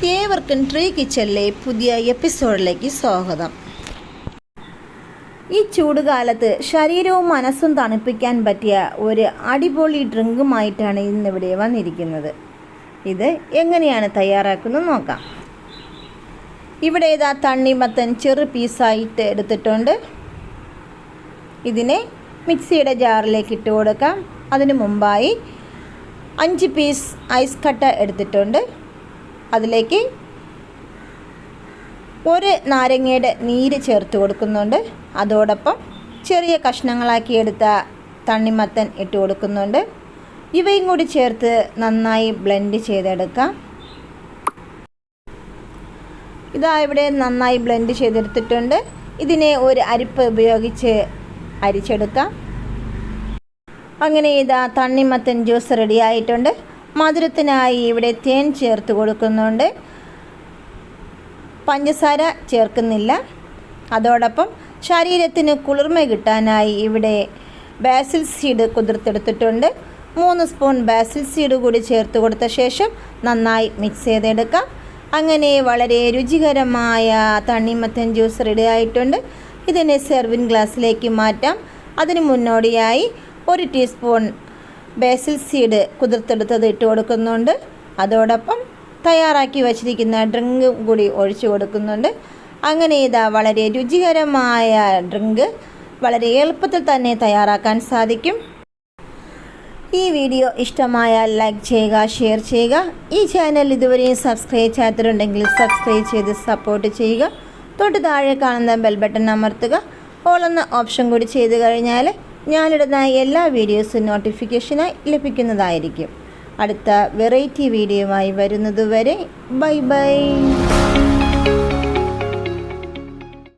ഏവർക്കും ട്രീ കിച്ചണിലെ പുതിയ എപ്പിസോഡിലേക്ക് സ്വാഗതം. ഈ ചൂടുകാലത്ത് ശരീരവും മനസ്സും തണുപ്പിക്കാൻ പറ്റിയ ഒരു അടിപൊളി ഡ്രിങ്കുമായിട്ടാണ് ഇന്നിവിടെ വന്നിരിക്കുന്നത്. ഇത് എങ്ങനെയാണ് തയ്യാറാക്കുന്നത് നോക്കാം. ഇവിടെ ഇതാ തണ്ണിമത്തൻ ചെറു പീസായിട്ട് എടുത്തിട്ടുണ്ട്. ഇതിനെ മിക്സിയുടെ ജാറിലേക്ക് ഇട്ട് കൊടുക്കാം. അതിനു മുമ്പായി 5 പീസ് ഐസ് കട്ട എടുത്തിട്ടുണ്ട്. അതിലേക്ക് ഒരു നാരങ്ങയുടെ നീര് ചേർത്ത് കൊടുക്കുന്നുണ്ട്. അതോടൊപ്പം ചെറിയ കഷ്ണങ്ങളാക്കി എടുത്ത തണ്ണിമത്തൻ ഇട്ട് കൊടുക്കുന്നുണ്ട്. ഇവയും കൂടി ചേർത്ത് നന്നായി ബ്ലെൻഡ് ചെയ്തെടുക്കാം. ഇതാ ഇവിടെ നന്നായി ബ്ലെൻഡ് ചെയ്തെടുത്തിട്ടുണ്ട്. ഇതിനെ ഒരു അരിപ്പ് ഉപയോഗിച്ച് അരിച്ചെടുക്കാം. അങ്ങനെ ഇതാ തണ്ണിമത്തൻ ജ്യൂസ് റെഡി ആയിട്ടുണ്ട്. മധുരത്തിനായി ഇവിടെ തേൻ ചേർത്ത് കൊടുക്കുന്നുണ്ട്. പഞ്ചസാര ചേർക്കുന്നില്ല. അതോടൊപ്പം ശരീരത്തിന് കുളിർമ കിട്ടാനായി ഇവിടെ ബാസിൽ സീഡ് കുതിർത്തെടുത്തിട്ടുണ്ട്. 3 സ്പൂൺ ബാസിൽ സീഡ് കൂടി ചേർത്ത് കൊടുത്ത ശേഷം നന്നായി മിക്സ് ചെയ്തെടുക്കാം. അങ്ങനെ വളരെ രുചികരമായ തണ്ണിമത്തൻ ജ്യൂസ് റെഡി ആയിട്ടുണ്ട്. ഇതിനെ സെർവിങ് ഗ്ലാസ്സിലേക്ക് മാറ്റാം. അതിന് മുന്നോടിയായി 1 ടീസ്പൂൺ ബാസിൽ സീഡ് കുതിർത്തെടുത്തത് ഇട്ട് കൊടുക്കുന്നുണ്ട്. അതോടൊപ്പം തയ്യാറാക്കി വച്ചിരിക്കുന്ന ഡ്രിങ്ക് കൂടി ഒഴിച്ചു കൊടുക്കുന്നുണ്ട്. അങ്ങനെ ഇതാ വളരെ രുചികരമായ ഡ്രിങ്ക് വളരെ എളുപ്പത്തിൽ തന്നെ തയ്യാറാക്കാൻ സാധിക്കും. ഈ വീഡിയോ ഇഷ്ടമായാൽ ലൈക്ക് ചെയ്യുക, ഷെയർ ചെയ്യുക. ഈ ചാനൽ ഇതുവരെയും സബ്സ്ക്രൈബ് ചെയ്യാത്തവരുണ്ടെങ്കിൽ സബ്സ്ക്രൈബ് ചെയ്ത് സപ്പോർട്ട് ചെയ്യുക. തൊട്ട് താഴെ കാണുന്ന ബെൽ ബട്ടൺ അമർത്തുക. ഓൾ എന്ന ഓപ്ഷൻ കൂടി ചെയ്ത് കഴിഞ്ഞാൽ ഞാനിടുന്ന എല്ലാ വീഡിയോസും നോട്ടിഫിക്കേഷനായി ലഭിക്കുന്നതായിരിക്കും. അടുത്ത വെറൈറ്റി വീഡിയോയുമായി വരുന്നതുവരെ ബൈ ബൈ.